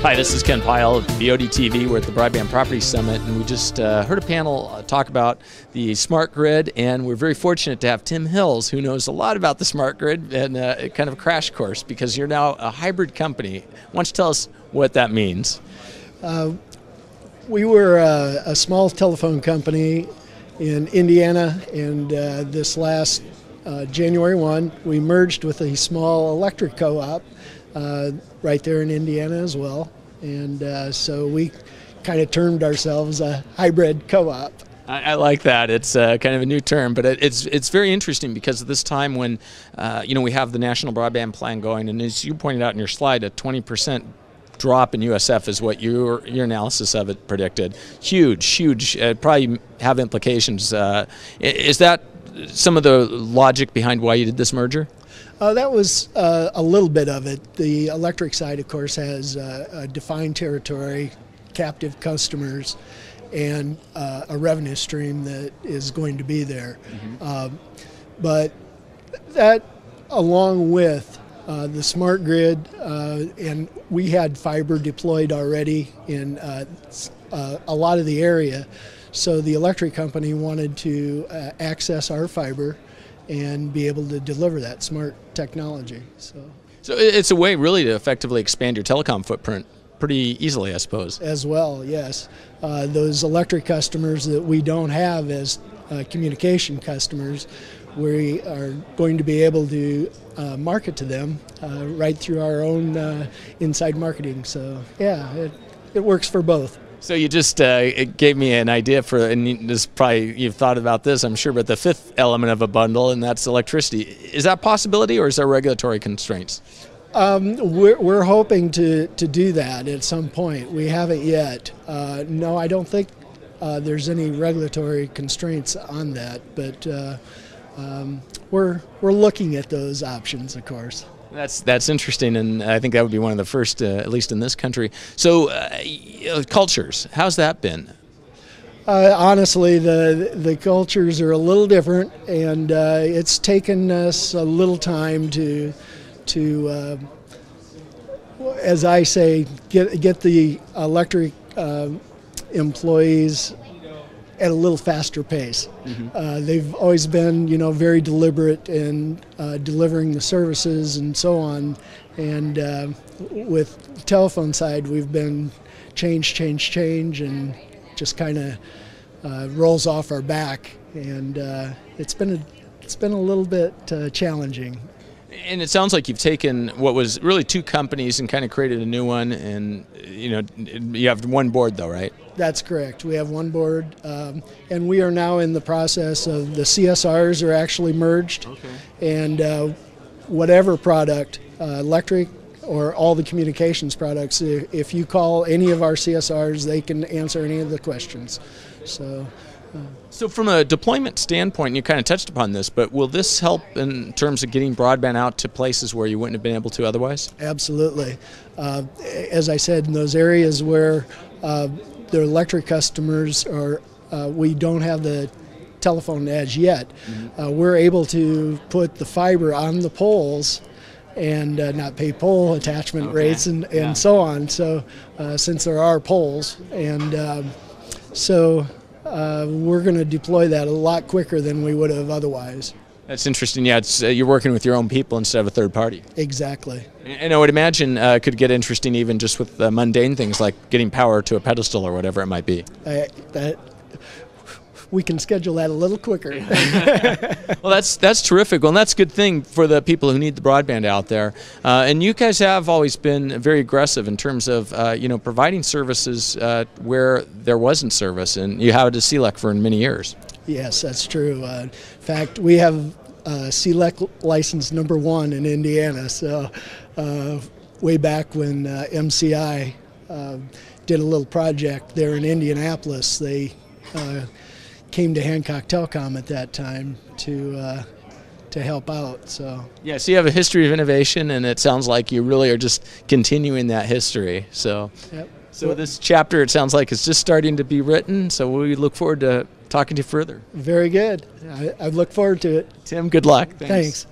Hi, this is Ken Pyle of BOD TV. We're at the Broadband Property Summit, and we just heard a panel talk about the smart grid, and we're very fortunate to have Tim Hills, who knows a lot about the smart grid, and kind of a crash course, because you're now a hybrid company. Why don't you tell us what that means? We were a small telephone company in Indiana, and this last January 1, we merged with a small electric co-op right there in Indiana as well. And so we kind of termed ourselves a hybrid co-op. I like that. It's kind of a new term, but it's very interesting because at this time when we have the National Broadband Plan going, and as you pointed out in your slide, a 20% drop in USF is what your analysis of it predicted. Huge, probably have implications. Is that some of the logic behind why you did this merger? That was a little bit of it. The electric side, of course, has a defined territory, captive customers, and a revenue stream that is going to be there. Mm-hmm. But that, along with the smart grid, and we had fiber deployed already in a lot of the area, so the electric company wanted to access our fiber and be able to deliver that smart technology. So it's a way really to effectively expand your telecom footprint pretty easily, I suppose. As well, yes. Those electric customers that we don't have as communication customers, we are going to be able to market to them right through our own inside marketing. So yeah, it works for both. So you just it gave me an idea for, and this probably you've thought about this, I'm sure, but the fifth element of a bundle, and that's electricity. Is that a possibility, or is there regulatory constraints? We're hoping to do that at some point. We haven't yet. No, I don't think there's any regulatory constraints on that, but we're looking at those options, of course. That's interesting, and I think that would be one of the first, at least in this country. So, cultures, how's that been? Honestly, the cultures are a little different, and it's taken us a little time to as I say, get the electric employees at a little faster pace. Mm-hmm. They've always been, very deliberate in delivering the services and so on. And with the telephone side, we've been change, and just kind of rolls off our back. And it's been a little bit challenging. And it sounds like you've taken what was really two companies and kind of created a new one, and you have one board though, right? That's correct. We have one board, and we are now in the process of the CSRs are actually merged. Okay. And whatever product, electric or all the communications products, if you call any of our CSRs, they can answer any of the questions. So from a deployment standpoint, you kind of touched upon this, but will this help in terms of getting broadband out to places where you wouldn't have been able to otherwise? Absolutely. As I said, in those areas where the electric customers are, we don't have the telephone edge yet, mm-hmm. We're able to put the fiber on the poles and not pay pole attachment rates and so on. So since there are poles, and we're going to deploy that a lot quicker than we would have otherwise. That's interesting. Yeah, you're working with your own people instead of a third party. Exactly. And I would imagine could get interesting even just with mundane things like getting power to a pedestal or whatever it might be. We can schedule that a little quicker. Well, that's terrific. Well, and that's a good thing for the people who need the broadband out there. And you guys have always been very aggressive in terms of providing services where there wasn't service, and you have it as CLEC for many years. Yes, that's true. In fact, we have CLEC license number 1 in Indiana. So way back when MCI did a little project there in Indianapolis, they came to Hancock Telecom at that time to help out. So yeah, so you have a history of innovation, and it sounds like you really are just continuing that history. So yep. So this chapter, it sounds like it's just starting to be written. So we look forward to talking to you further. Very good. I look forward to it. Tim, good luck. Thanks.